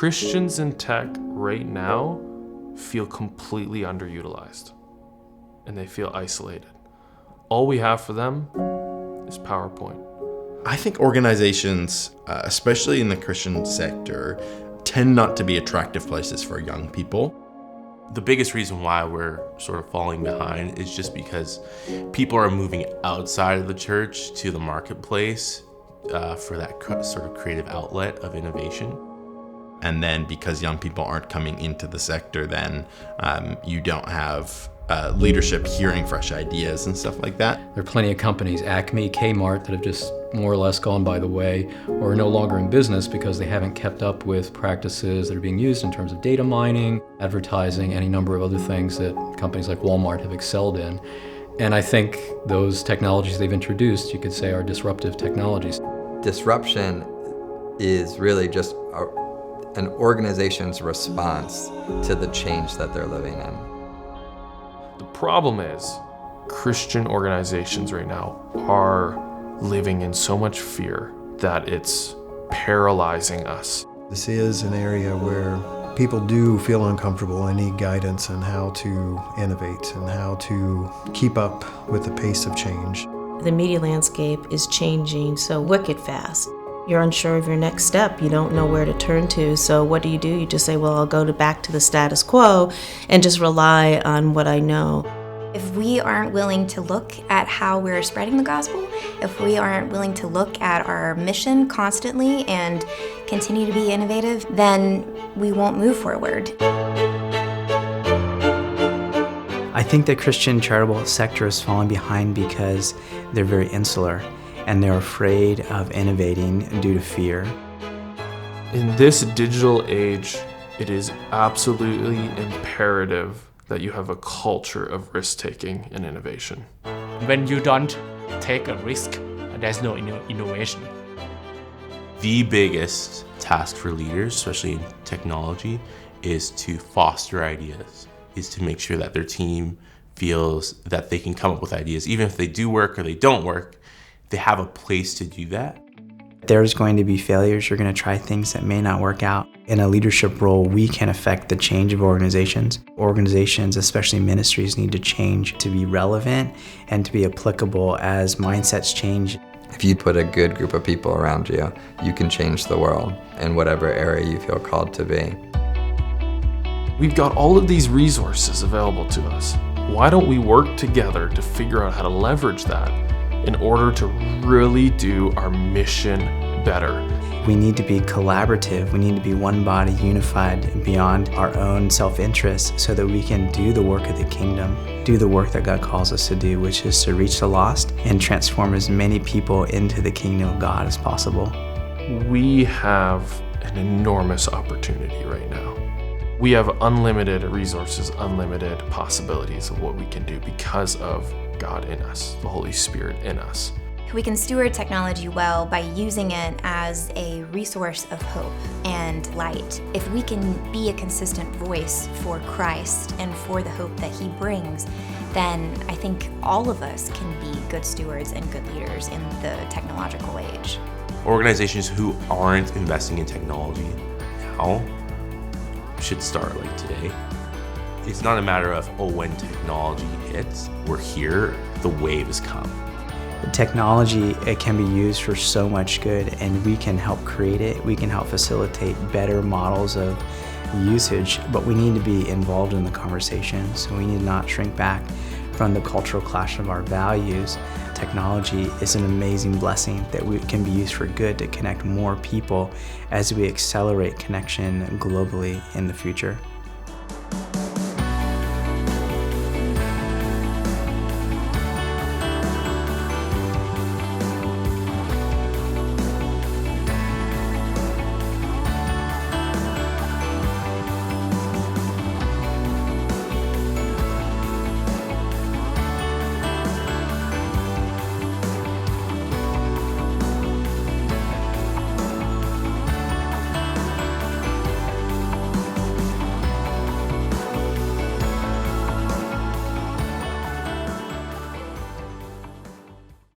Christians in tech right now feel completely underutilized, and they feel isolated. All we have for them is PowerPoint. I think organizations, especially in the Christian sector, tend not to be attractive places for young people. The biggest reason why we're sort of falling behind is just because people are moving outside of the church to the marketplace for that sort of creative outlet of innovation. And then because young people aren't coming into the sector, then you don't have leadership hearing fresh ideas and stuff like that. There are plenty of companies, Acme, Kmart, that have just more or less gone by the way or are no longer in business because they haven't kept up with practices that are being used in terms of data mining, advertising, any number of other things that companies like Walmart have excelled in. And I think those technologies they've introduced, you could say, are disruptive technologies. Disruption is really just an organization's response to the change that they're living in. The problem is Christian organizations right now are living in so much fear that it's paralyzing us. This is an area where people do feel uncomfortable and need guidance on how to innovate and how to keep up with the pace of change. The media landscape is changing so wicked fast. You're unsure of your next step. You don't know where to turn to. So what do? You just say, well, I'll go back to the status quo and just rely on what I know. If we aren't willing to look at how we're spreading the gospel, if we aren't willing to look at our mission constantly and continue to be innovative, then we won't move forward. I think the Christian charitable sector is falling behind because they're very insular and they're afraid of innovating due to fear. In this digital age, it is absolutely imperative that you have a culture of risk-taking and innovation. When you don't take a risk, there's no innovation. The biggest task for leaders, especially in technology, is to foster ideas, is to make sure that their team feels that they can come up with ideas. Even if they do work or they don't work, they have a place to do that. There's going to be failures. You're going to try things that may not work out. In a leadership role, we can affect the change of organizations. Organizations, especially ministries, need to change to be relevant and to be applicable as mindsets change. If you put a good group of people around you, you can change the world in whatever area you feel called to be. We've got all of these resources available to us. Why don't we work together to figure out how to leverage that in order to really do our mission better? We need to be collaborative. We need to be one body, unified beyond our own self-interest so that we can do the work of the kingdom, do the work that God calls us to do, which is to reach the lost and transform as many people into the kingdom of God as possible. We have an enormous opportunity right now. We have unlimited resources, unlimited possibilities of what we can do because of God in us, the Holy Spirit in us. We can steward technology well by using it as a resource of hope and light. If we can be a consistent voice for Christ and for the hope that He brings, then I think all of us can be good stewards and good leaders in the technological age. Organizations who aren't investing in technology now should start like today. It's not a matter of, oh, when technology hits, we're here, the wave has come. Technology, it can be used for so much good, and we can help create it. We can help facilitate better models of usage, but we need to be involved in the conversation. So we need to not shrink back from the cultural clash of our values. Technology is an amazing blessing that can be used for good to connect more people as we accelerate connection globally in the future.